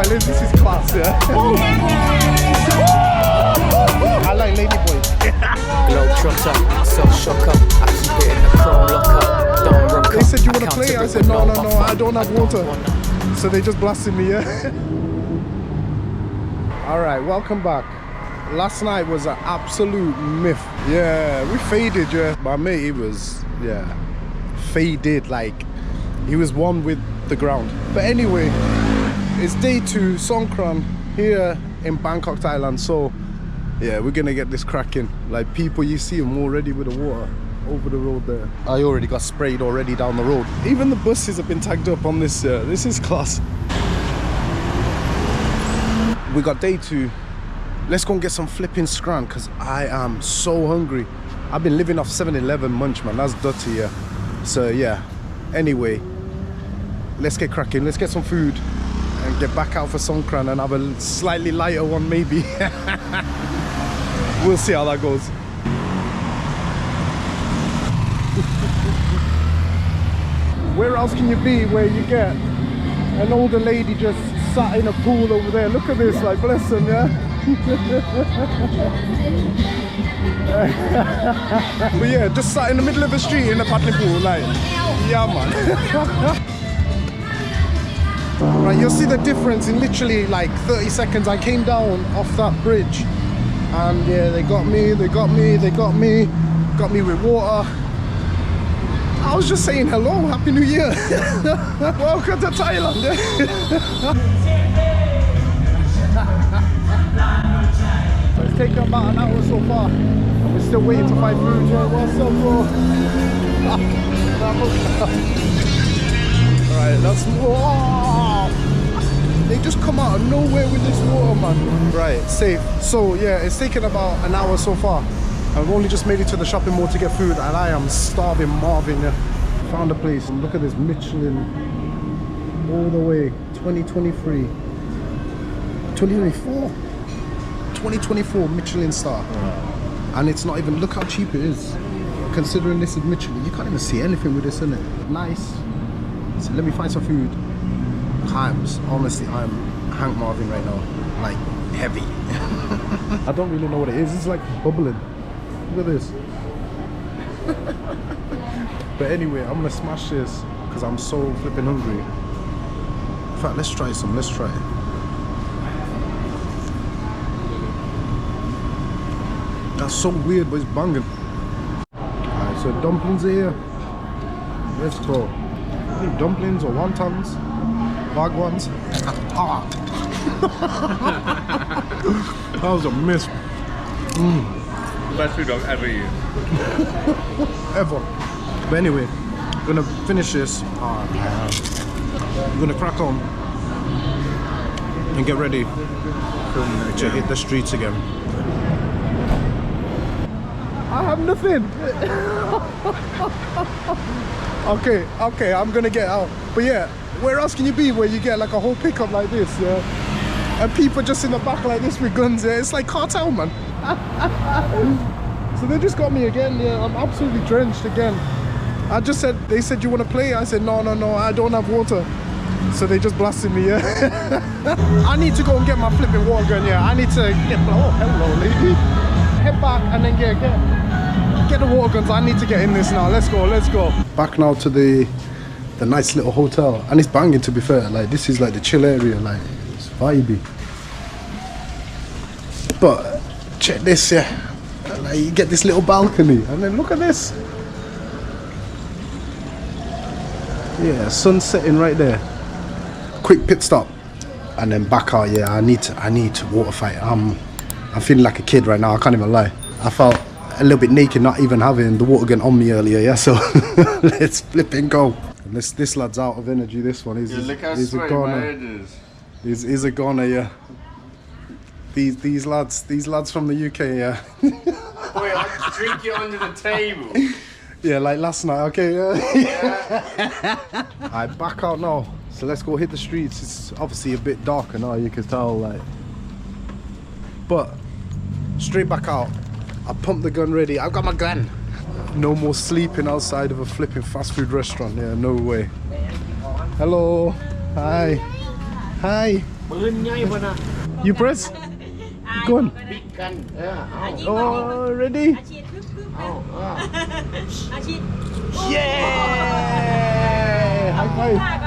This is class, yeah. I like lady boys. Globe trotter, self shocker. I keep it in the chrome locker. Don't rock. They said you want to play? I said no, I don't have water. So they just blasted me, yeah. All right, welcome back. Last night was an absolute myth. Yeah, we faded, yeah. My mate, he was, yeah, faded, like he was one with the ground. But anyway, it's day 2, Songkran, here in Bangkok, Thailand. So yeah, we're gonna get this cracking. Like people, you see them already with the water over the road there. I already got sprayed already down the road. Even the buses have been tagged up on this. This is class. We got day 2. Let's go and get some flipping scran because I am so hungry. I've been living off 7-Eleven munch, man. That's dirty, yeah. So yeah, anyway, let's get cracking. Let's get some food and get back out for Songkran and have a slightly lighter one maybe. We'll see how that goes. Where else can you be where you get an older lady just sat in a pool over there? Look at this, like bless them, yeah. But yeah, just sat in the middle of the street in a paddling pool, like, yeah man. Right, you'll see the difference in literally like 30 seconds. I came down off that bridge and yeah, they got me with water. I was just saying hello, happy new year. Welcome to Thailand. So it's taken about an hour so far and we're still waiting to find food. Yeah, what's up, bro? Alright, that's more. They just come out of nowhere with this water, man. Right, safe. So yeah, it's taken about an hour so far. I've only just made it to the shopping mall to get food and I am starving Marvin. Yeah. Found a place and look at this Michelin all the way 2023 2024 Michelin star. And it's not even, look how cheap it is considering this is Michelin. You can't even see anything with this in it. Nice. So let me find some food. Honestly, I'm Hank Marvin right now, like heavy. I don't really know what it is. It's like bubbling. Look at this. But anyway, I'm gonna smash this because I'm so flipping hungry. In fact, let's try some. Let's try it. That's so weird, but it's banging. Alright, so dumplings are here. Let's go. I think dumplings or wontons, bagwans. Ah. That was a miss. Best food I've ever eaten. Ever. But anyway, I'm gonna finish this. Oh man. I'm gonna crack on and get ready to hit the streets again. I have nothing. Okay, I'm gonna get out. But yeah, where else can you be where you get like a whole pickup like this, yeah? And people just in the back like this with guns, yeah? It's like cartel, man. So they just got me again, yeah. I'm absolutely drenched again. I just said, they said you want to play? I said no, I don't have water. So they just blasted me, yeah. I need to go and get my flipping water gun, yeah. I need to get, oh hello lady. Head back and then get the water guns. I need to get in this now. Let's go. Back now to the nice little hotel. And it's banging, to be fair. Like this is like the chill area, like it's vibey. But check this, yeah. Like, you get this little balcony and then look at this. Yeah, sun setting right there. Quick pit stop and then back out. Yeah, I need to water fight. I'm feeling like a kid right now, I can't even lie. I felt a little bit naked not even having the water gun on me earlier, yeah, so let's flip and go. And this lad's out of energy, this one. Look how sweaty my head is. He's a goner, yeah. These lads from the UK, yeah. Boy, I drink it under the table. Yeah, like last night, okay, yeah. Alright, back out now. So let's go hit the streets. It's obviously a bit darker now, you can tell, like. But straight back out. I pumped the gun ready. I've got my gun. No more sleeping outside of a flipping fast food restaurant. Yeah, no way. Hello. Hi. Hi. You press? Go on. Oh, ready? Yeah! High five.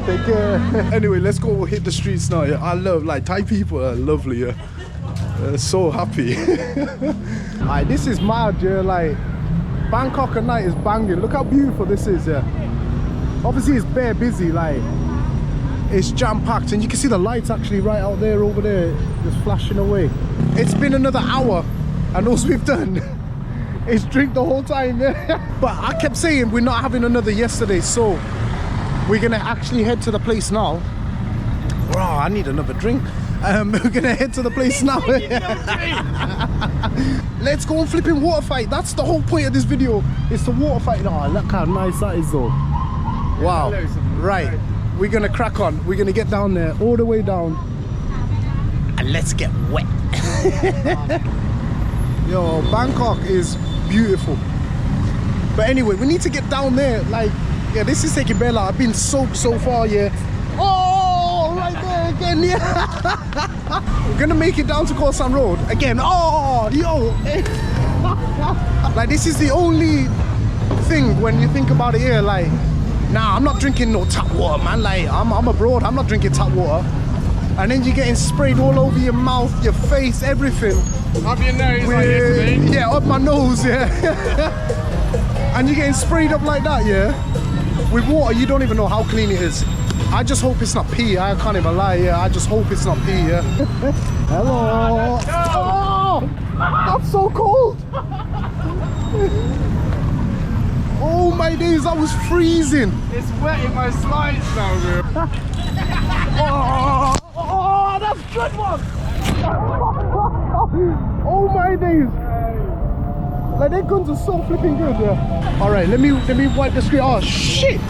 Take care. Anyway, let's go hit the streets now. Yeah, I love, like, Thai people are lovely. Yeah, so happy. Alright, this is mad. Yeah, like Bangkok at night is banging. Look how beautiful this is. Yeah, obviously it's bare busy. Like it's jam packed, and you can see the lights actually right out there, over there, just flashing away. It's been another hour, and all we've done is drink the whole time. Yeah. But I kept saying we're not having another yesterday, so we're gonna actually head to the place now. Oh, I need another drink. We're gonna head to the place now. Let's go and flipping water fight. That's the whole point of this video. It's the water fight. Oh, look how nice that is though. Wow. Right. We're gonna crack on. We're gonna get down there, all the way down, and let's get wet. Yo, Bangkok is beautiful. But anyway, we need to get down there. Like, yeah, this is taking Bella. I've been soaked so far, yeah. Oh, right there again, yeah. We're gonna make it down to Koh San Road again. Oh, yo. Like, this is the only thing when you think about it here, like, nah, I'm not drinking no tap water, man. Like, I'm abroad, I'm not drinking tap water. And then you're getting sprayed all over your mouth, your face, everything. Up your nose like yesterday. Yeah, up my nose, yeah. And you're getting sprayed up like that, yeah. With water, you don't even know how clean it is. I just hope it's not pee. I can't even lie, yeah. I just hope it's not pee, yeah. Hello. Oh, that's so cold. Oh my days, that was freezing. It's wet in my slides now, bro. Oh, that's good one. Oh my days. Like, their guns are so flipping good, yeah. All right, let me wipe the screen. Oh shit.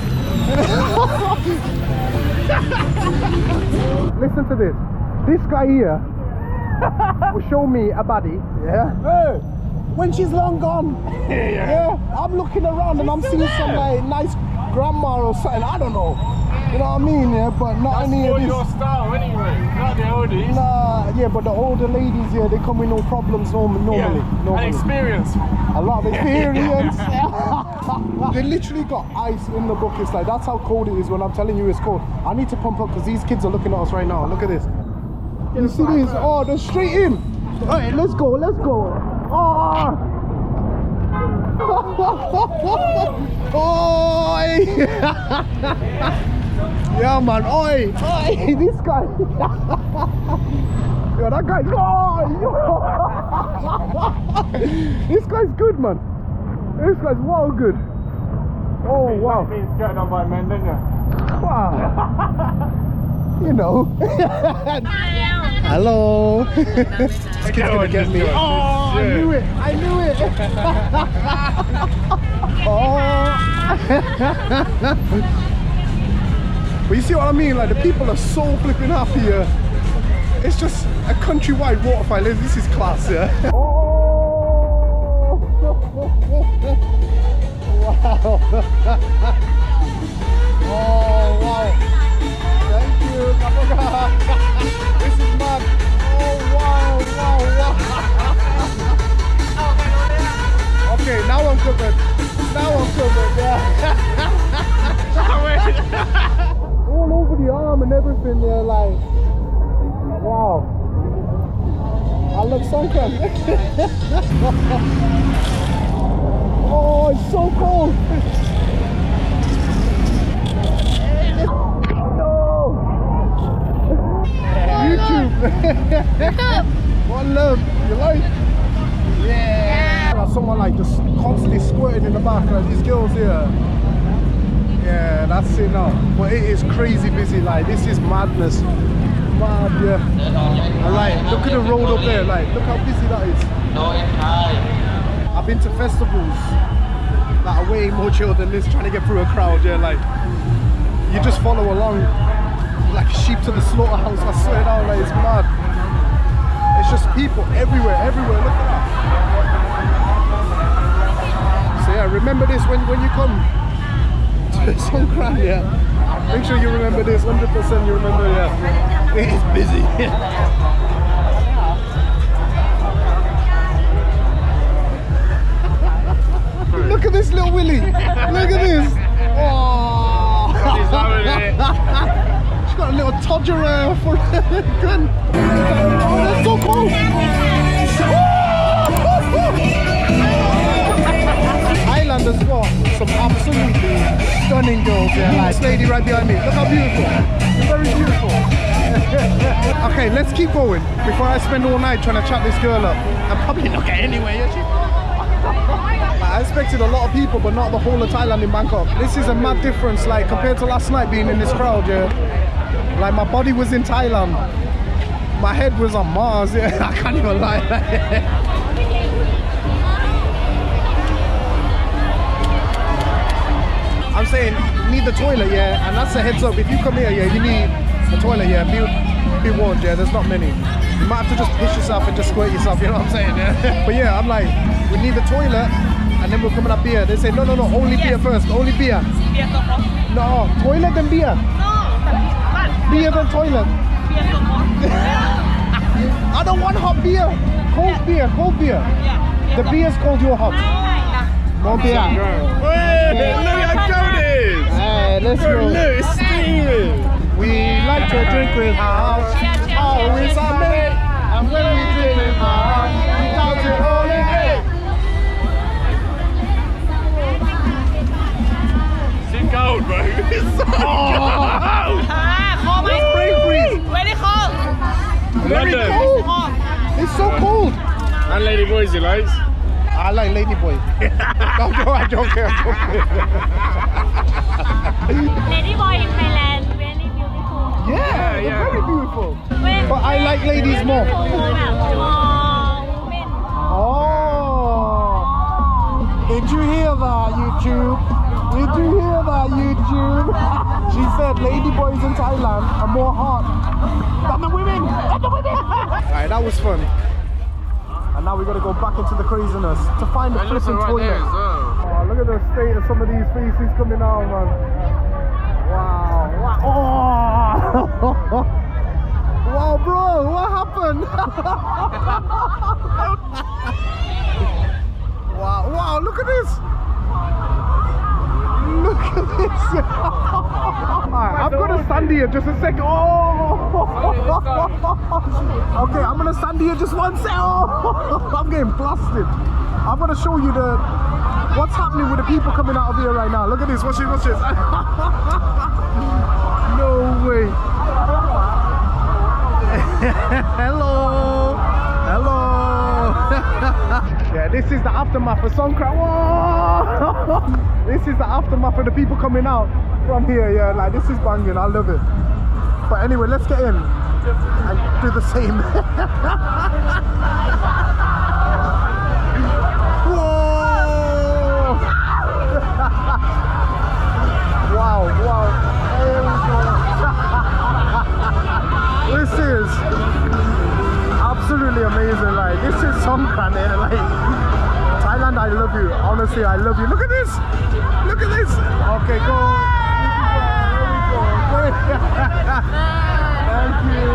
Listen to this. This guy here will show me a body, yeah. Hey. When she's long gone, yeah, I'm looking around and I'm seeing some like nice grandma or something. I don't know, you know what I mean? Yeah, but not That's any of this. your style anyway, not the oldies. Nah, yeah, but the older ladies, yeah, they come with no problems normally. And experience. A lot of experience. They literally got ice in the book. It's like, that's how cold it is when I'm telling you it's cold. I need to pump up because these kids are looking at us right now. Look at this. You see this? Oh, they're straight in. All right, let's go, let's go. Oh! Oi! Yeah, man. Oi! Oi! This guy. Yo, that guy's. Oh! This guy's good, man. This guy's wow good. Oh wow. You've been skirted on by men, didn't you? Wow. You know. Hello. This kid's gonna get me. Oh, I knew it. I knew it. Oh. But you see what I mean? Like, the people are so flipping happy here. It's just a countrywide waterfall. This is class, yeah. Oh. Wow. Oh wow. Thank you, Kapoga. This is mad. Oh wow, wow, wow. Okay, now I'm covered. Now I'm covered, yeah. All over the arm and everything, they're like, wow. I love Songkran. Oh, it's so cold. YouTube. One love. You like? Yeah. Like someone like just constantly squirting in the back, like these girls here. Yeah, that's it now. But it is crazy busy. Like, this is madness. Mad, yeah. And like, look at the road up there. Like, look how busy that is. I've been to festivals that are way more chill than this, trying to get through a crowd. Yeah, like, you just follow along like sheep to the slaughterhouse. I swear down, like, it's mad. It's just people everywhere, everywhere. Look at that. So yeah, remember this when you come to Songkran, yeah. Make sure you remember this, 100% you remember, yeah. It is busy. Look at this little Willy. Look at this. Oh. He's loving it. She's got a little todger for gun. Oh, that's so cool. Thailand has got some absolutely stunning girls here. Like this lady right behind me. Look how beautiful. Very beautiful. Okay, let's keep going before I spend all night trying to chat this girl up. I'm probably not getting anywhere. I expected a lot of people, but not the whole of Thailand in Bangkok. This is a mad difference, like compared to last night being in this crowd, yeah. Like my body was in Thailand, my head was on Mars, yeah. I can't even lie. I'm saying, you need the toilet, yeah, and that's a heads up. If you come here, yeah, you need the toilet, yeah. Be warned, yeah. There's not many. You might have to just piss yourself and just squirt yourself. You know what I'm saying, yeah. But yeah, I'm like, we need the toilet. And then we're coming up beer. They say, no, only beer first, only beer. Beer so cold. No, toilet then beer. No, but Beer then toilet. beer so cold. I don't want hot beer. Cold beer, cold beer. Yeah. The beer's cold, you're hot. No beer. Hey, look how cold it is. Hey, let's Bro, go. look, it's steaming. We like to drink with hearts. Always our mate. And when we drink with hearts, we count it all in eight. Cold, bro. It's so cold. Cold, mate. Spring freeze. Very cold. Very London. cold. Cold. It's so cold. And Lady Boys, he likes. I like Ladyboy. I'm joking. Ladyboy in Thailand, very beautiful. Yeah, they're yeah. very beautiful. When But I like ladies more. beautiful,แบบ women. Oh, did you hear that, YouTube? Did you hear that, YouTube? She said ladyboys in Thailand are more hot than the women. Alright, that was fun. And now we gotta go back into the craziness to find the flipping toilet. Oh, look at the state of some of these faces coming out, man. Wow. Oh. Wow, bro, what happened? Wow, look at this. Look at this. Alright, I'm gonna stand here just a second. Oh. Okay, I'm gonna stand here just one second. Oh. I'm getting blasted. I'm gonna show you what's happening with the people coming out of here right now. Look at this. Watch this. No way. Hello. Yeah, this is the aftermath of Songkran. Whoa! This is the aftermath of the people coming out from here. Yeah, like this is banging. I love it. But anyway, let's get in and do the same. Whoa! Wow. Here we go. This is absolutely amazing. Like this is Songkran here. Like Thailand, I love you. Honestly, I love you. Look at this. Okay, go. Here we go. Thank you.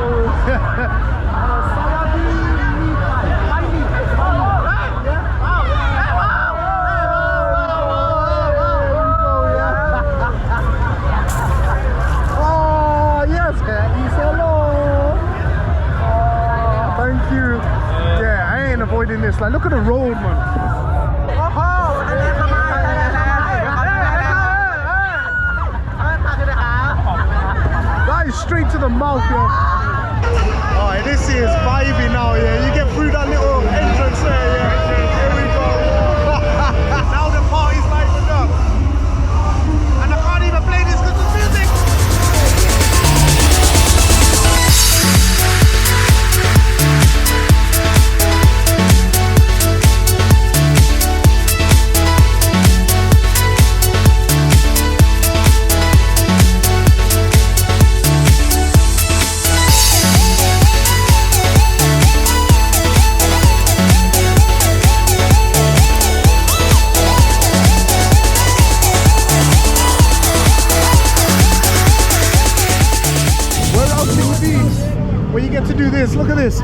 Oh yes, hello. Thank you. Yeah, I ain't avoiding this. Like, look at the road, man. That is straight to the mouth, yo. Alright, this is vibey now, yeah. You get through that little entrance there, yeah. Here we go. Now the party's lighting up. And I can't even play this because it's music. look at this.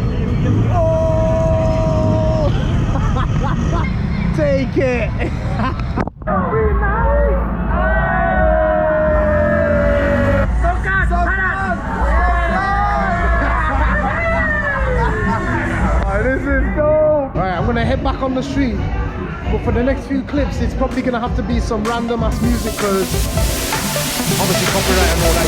Oh! Take it. This is dope. Alright, I'm gonna head back on the street. But for the next few clips, it's probably gonna have to be some random ass music because obviously copyright and all that,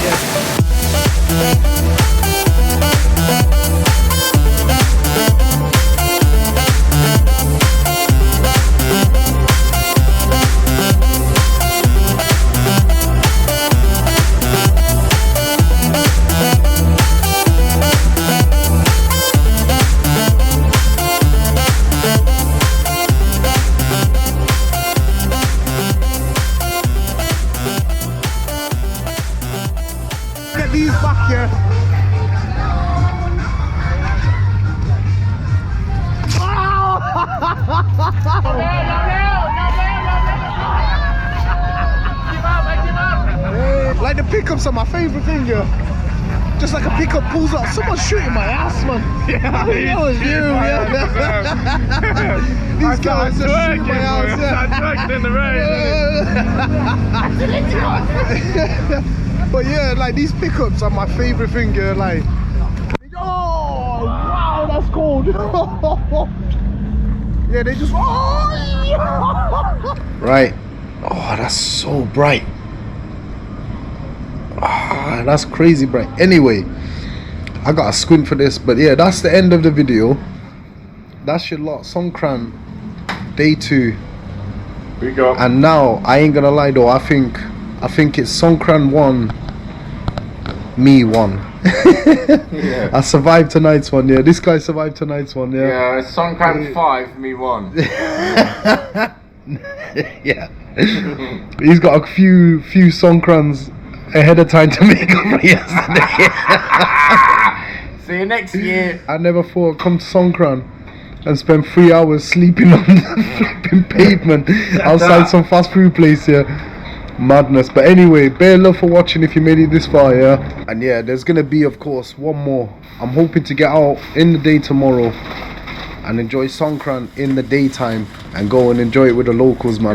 Get these back here. Like the pickups are my favorite thing here. Just like a pickup pulls up. Someone's shooting my ass, man. Yeah, that was you, yeah. These guys are shooting my ass, yeah. I'm twerking in the rain. But yeah, like these pickups are my favorite thing here. Like, oh wow, that's cold. Yeah, they just. Right. Oh, that's so bright. Ah, that's crazy bright. Anyway, I got a squint for this, but yeah, that's the end of the video. That's your lot. Songkran day 2. We go. And now I ain't gonna lie though, I think it's Songkran 1, me 1. Yeah. I survived tonight's one, yeah. This guy survived tonight's one, yeah. Yeah, Songkran 5, me 1. Yeah. He's got a few Songkrans ahead of time to make up for yesterday. See you next year. I never thought I'd come to Songkran and spend 3 hours sleeping on the flipping pavement outside some fast food place here. Madness. But anyway, bare love for watching if you made it this far, yeah. And yeah, there's gonna be of course one more. I'm hoping to get out in the day tomorrow and enjoy Songkran in the daytime and go and enjoy it with the locals, man.